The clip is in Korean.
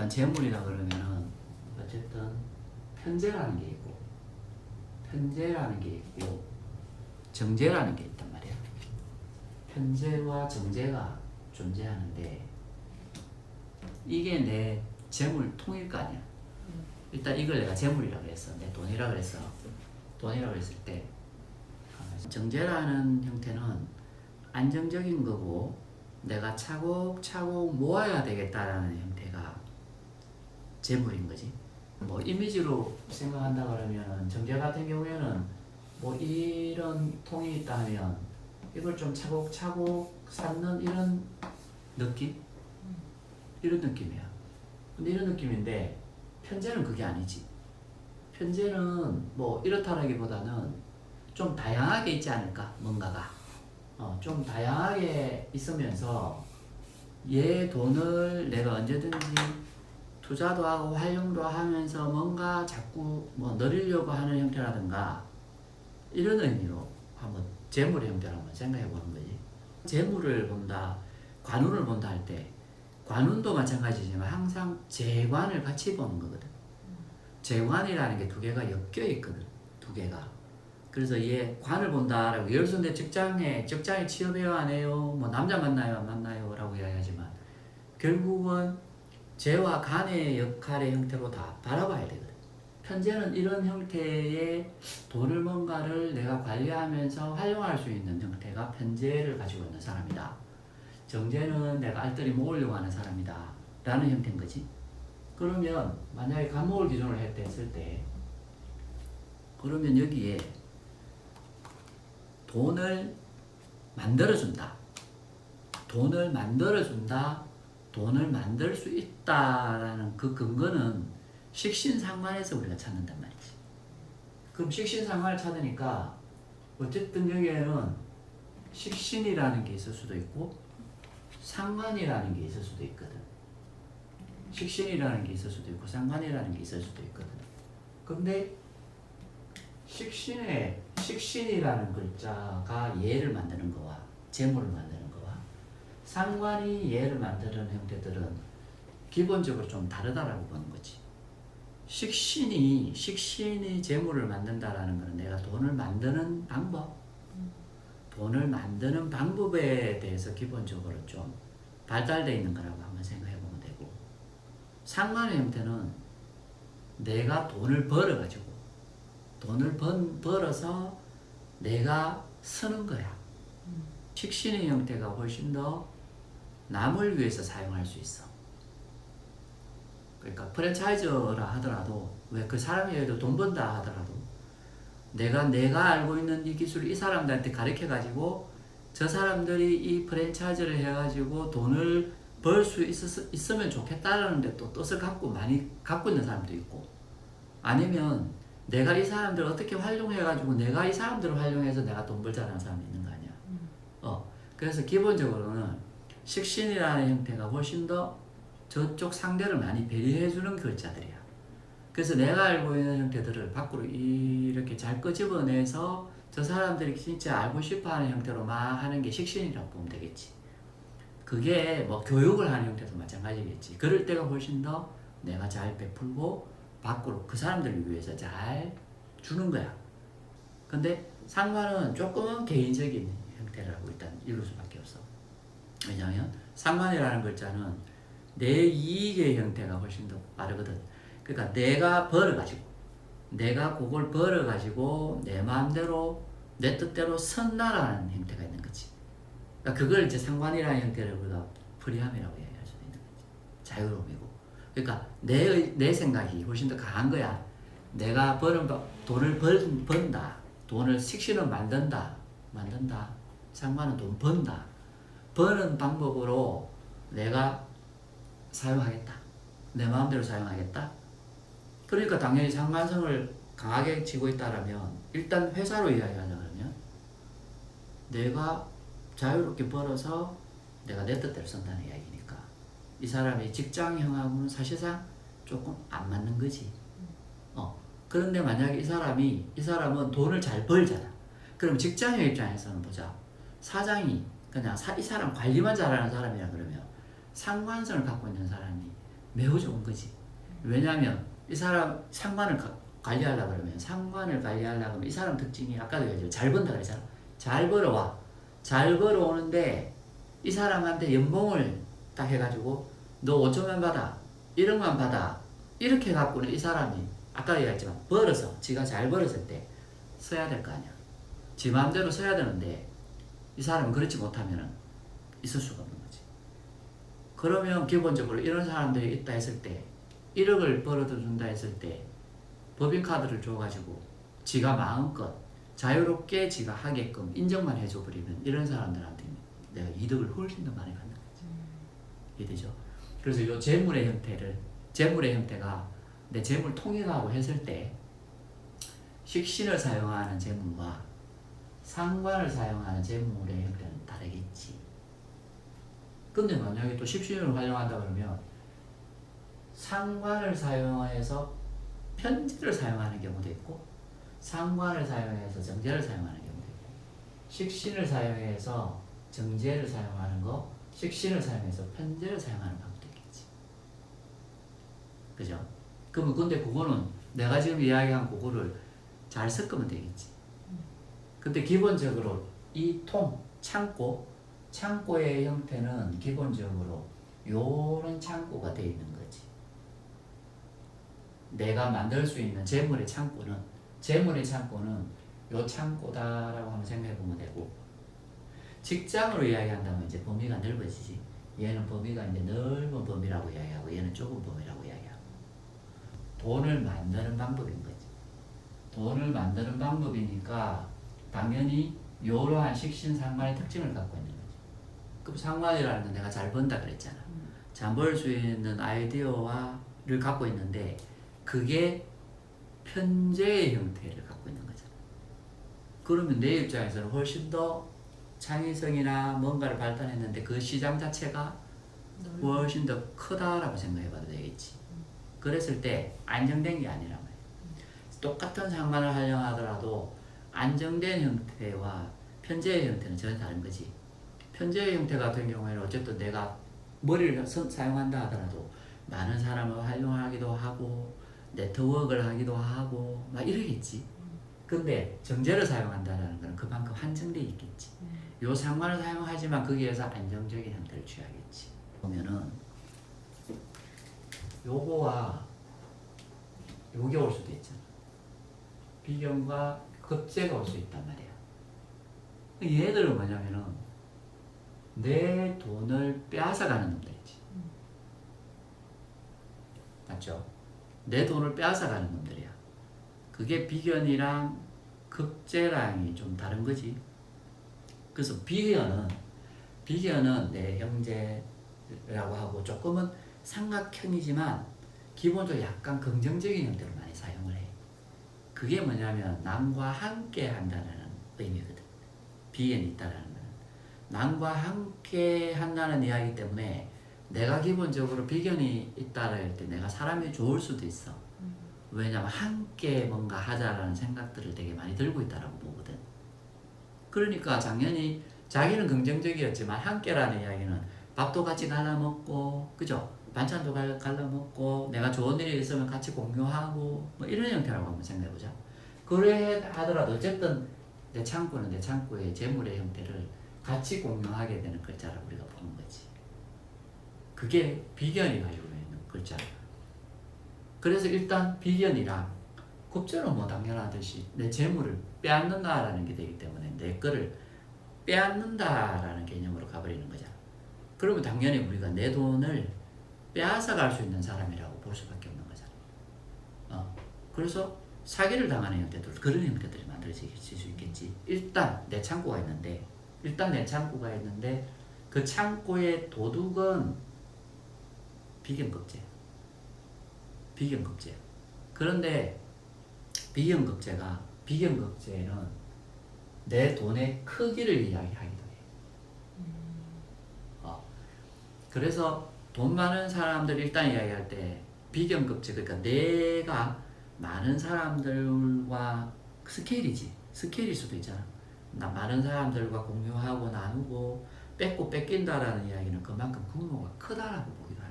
일단 재물이라 그러면은 어쨌든 편재라는 게 있고 편재라는 게 있고 정재라는 게 있단 말이야. 편재와 정재가 존재하는데 이게 내 재물통일 거 아니야. 일단 이걸 내가 재물이라고 했어. 내 돈이라고 그랬어. 돈이라고 했을 때 정재라는 형태는 안정적인 거고 내가 차곡차곡 모아야 되겠다라는 형태가 재물인 거지. 뭐 이미지로 생각한다 그러면 정재 같은 경우에는 뭐 이런 통이 있다 하면 이걸 좀 차곡차곡 쌓는 이런 느낌? 이런 느낌이야. 근데 이런 느낌인데 편재는 그게 아니지. 편재는 뭐 이렇다라기보다는 좀 다양하게 있지 않을까? 뭔가가 좀 다양하게 있으면서 얘 돈을 내가 언제든지 투자도 하고 활용도 하면서 뭔가 자꾸 뭐 늘리려고 하는 형태라든가 이런 의미로 한번 재물의 형태를 한번 생각해 보는 거지. 재물을 본다, 관운을 본다 할 때 관운도 마찬가지지만 항상 재관을 같이 보는 거거든. 재관이라는 게 두 개가 엮여 있거든. 두 개가. 그래서 얘 관을 본다라고 예를 들어서 내 직장에 취업해요 안 해요? 뭐 남자 만나요 안 만나요? 라고 이야기하지만 결국은 재와 간의 역할의 형태로 다 바라봐야 되거든. 편재는 이런 형태의 돈을 뭔가를 내가 관리하면서 활용할 수 있는 형태가 편재를 가지고 있는 사람이다. 정재는 내가 알뜰히 모으려고 하는 사람이다 라는 형태인 거지. 그러면 만약에 간목을 기준으로 했을 때 그러면 여기에 돈을 만들어준다, 돈을 만들어준다, 돈을 만들 수 있다라는 그 근거는 식신상관에서 우리가 찾는단 말이지. 그럼 식신상관을 찾으니까 어쨌든 여기에는 식신이라는 게 있을 수도 있고 상관이라는 게 있을 수도 있거든. 식신이라는 게 있을 수도 있고 상관이라는 게 있을 수도 있거든. 근데 식신이라는 글자가 예를 만드는 거와 재물을 만드는 거와 상관이 예를 만드는 형태들은 기본적으로 좀 다르다라고 보는 거지. 식신이 재물을 만든다라는 것은 내가 돈을 만드는 방법, 돈을 만드는 방법에 대해서 기본적으로 좀 발달되어 있는 거라고 한번 생각해 보면 되고, 상관의 형태는 내가 돈을 벌어가지고 돈을 벌어서 내가 쓰는 거야. 식신의 형태가 훨씬 더 남을 위해서 사용할 수 있어. 그러니까 프랜차이즈라 하더라도 왜 그 사람이 예를 들어 돈 번다 하더라도 내가 알고 있는 이 기술을 이 사람들한테 가르쳐 가지고 저 사람들이 이 프랜차이즈를 해가지고 돈을 벌 수 있으면 좋겠다라는 데 또 뜻을 많이 갖고 있는 사람도 있고, 아니면 내가 이 사람들을 어떻게 활용해가지고 내가 이 사람들을 활용해서 내가 돈 벌자라는 사람이 있는 거 아니야. 그래서 기본적으로는 식신이라는 형태가 훨씬 더 저쪽 상대를 많이 배려해주는 글자들이야. 그래서 내가 알고 있는 형태들을 밖으로 이렇게 잘 끄집어내서 저 사람들이 진짜 알고 싶어하는 형태로 막 하는 게 식신이라고 보면 되겠지. 그게 뭐 교육을 하는 형태도 마찬가지겠지. 그럴 때가 훨씬 더 내가 잘 베풀고 밖으로 그 사람들을 위해서 잘 주는 거야. 근데 상관은 조금은 개인적인 형태라고 일단 읽을 수밖에 없어. 왜냐하면 상관이라는 글자는 내 이익의 형태가 훨씬 더 빠르거든. 그러니까 내가 그걸 벌어가지고 내 마음대로 내 뜻대로 선다라는 형태가 있는 거지. 그러니까 그걸 이제 상관이라는 형태를 우리가 프리함이라고 얘기할 수도 있는 거지. 자유로움이고. 그러니까 내 생각이 훨씬 더 강한 거야. 내가 돈을 번다. 돈을 식신을 만든다. 상관은 돈 번다. 버는 방법으로 내가 사용하겠다. 내 마음대로 사용하겠다. 그러니까 당연히 상관성을 강하게 쥐고 있다라면 일단 회사로 이야기하자 그러면 내가 자유롭게 벌어서 내가 내 뜻대로 쓴다는 이야기니까 이 사람이 직장형하고는 사실상 조금 안 맞는 거지. 그런데 만약에 이 사람은 돈을 잘 벌잖아. 그럼 직장형 입장에서는 보자. 사장이 그냥 이 사람 관리만 잘하는 사람이라 그러면 상관성을 갖고 있는 사람이 매우 좋은 거지. 왜냐하면 이 사람 상관을 관리하려고 그러면 상관을 관리하려고 하면 이 사람 특징이 아까도 얘기했죠. 잘 번다 그랬잖아. 잘 벌어와. 잘 벌어오는데 이 사람한테 연봉을 딱 해가지고 너 5천만 받아. 1억만 받아. 이렇게 갖고는 이 사람이 아까 얘기했지만 벌어서 지가 잘 벌었을 때 써야 될 거 아니야. 지 마음대로 써야 되는데 이 사람은 그렇지 못하면 있을 수가 없는 거지. 그러면 기본적으로 이런 사람들이 있다 했을 때 1억을 벌어준다 했을 때 법인카드를 줘가지고 지가 마음껏 자유롭게 지가 하게끔 인정만 해줘버리면 이런 사람들한테 내가 이득을 훨씬 더 많이 받는 거지. 이해되죠? 그래서 이 재물의 형태가 내 재물 통일하고 했을 때 식신을 사용하는 재물과 상관을 사용하는 재물의 형태는 다르겠지. 근데 만약에 또 식신을 활용한다 그러면 상관을 사용해서 편제를 사용하는 경우도 있고 상관을 사용해서 정제를 사용하는 경우도 있고 식신을 사용해서 정제를 사용하는 거, 식신을 사용해서 편제를 사용하는 방법도 있겠지. 그죠? 그러면 근데 그거는 내가 지금 이야기한 그거를 잘 섞으면 되겠지. 근데 기본적으로 이 창고의 형태는 기본적으로 요런 창고가 되어 있는 거지. 내가 만들 수 있는 재물의 창고는 요 창고다라고 한번 생각해 보면 되고, 직장으로 이야기한다면 이제 범위가 넓어지지. 얘는 범위가 이제 넓은 범위라고 이야기하고 얘는 좁은 범위라고 이야기하고, 돈을 만드는 방법인 거지. 돈을 만드는 방법이니까 당연히 이러한 식신상관의 특징을 갖고 있는 거지. 그럼 상관이라는 건 내가 잘 번다 그랬잖아. 잘 벌 수 있는 아이디어를 갖고 있는데 그게 편제의 형태를 갖고 있는 거잖아. 그러면 내 입장에서는 훨씬 더 창의성이나 뭔가를 발달했는데 그 시장 자체가 훨씬 더 크다라고 생각해 봐도 되겠지. 그랬을 때 안정된 게 아니란 말이야. 똑같은 상관을 활용하더라도 안정된 형태와 편제의 형태는 전혀 다른 거지. 편제의 형태 같은 경우에는 어쨌든 내가 머리를 사용한다 하더라도 많은 사람을 활용하기도 하고 네트워크를 하기도 하고 막 이러겠지. 근데 정제를 사용한다는 것은 그만큼 한정돼 있겠지. 요 상관을 사용하지만 거기에서 안정적인 형태를 취하겠지. 보면은 요거와 요게 올 수도 있잖아. 비견과 급제가 올 수 있단 말이야. 얘들은 뭐냐면은 내 돈을 빼앗아가는 놈들이지. 맞죠? 내 돈을 빼앗아가는 놈들이야. 그게 비견이랑 급제랑이 좀 다른 거지. 그래서 비견은 내 형제라고 하고 조금은 삼각형이지만 기본적으로 약간 긍정적인 형태로 많이 사용을 해. 그게 뭐냐면 남과 함께 한다는 의미거든. 비견이 있다라는 거는 남과 함께 한다는 이야기 때문에 내가 기본적으로 비견이 있다라 할 때 내가 사람이 좋을 수도 있어. 왜냐면 함께 뭔가 하자라는 생각들을 되게 많이 들고 있다라고 보거든. 그러니까 당연히 자기는 긍정적이었지만 함께라는 이야기는 밥도 같이 갈라 먹고, 그죠? 반찬도 갈라 먹고, 내가 좋은 일이 있으면 같이 공유하고, 뭐 이런 형태라고 한번 생각해보자. 그래 하더라도 어쨌든 내 창고는 내 창고의 재물의 형태를 같이 공유하게 되는 글자라고 우리가 보는 거지. 그게 비견이 가지고 있는 글자야. 그래서 일단 비견이랑 급제는 뭐 당연하듯이 내 재물을 빼앗는다라는 게 되기 때문에 내 거를 빼앗는다라는 개념으로 가버리는 거잖아. 그러면 당연히 우리가 내 돈을 빼앗아 갈 수 있는 사람이라고 볼 수밖에 없는 거잖아. 그래서 사기를 당하는 형태들, 그런 형태들이 만들어질 수 있겠지. 일단 내 창고가 있는데 그 창고의 도둑은 비견급제야. 그런데 비견급제는 내 돈의 크기를 이야기하기도 해. 그래서 돈 많은 사람들 일단 이야기할 때 비견급제, 그러니까 내가 많은 사람들과 스케일일 수도 있잖아. 나 많은 사람들과 공유하고 나누고 뺏고 뺏긴다라는 이야기는 그만큼 규모가 크다라고 보기도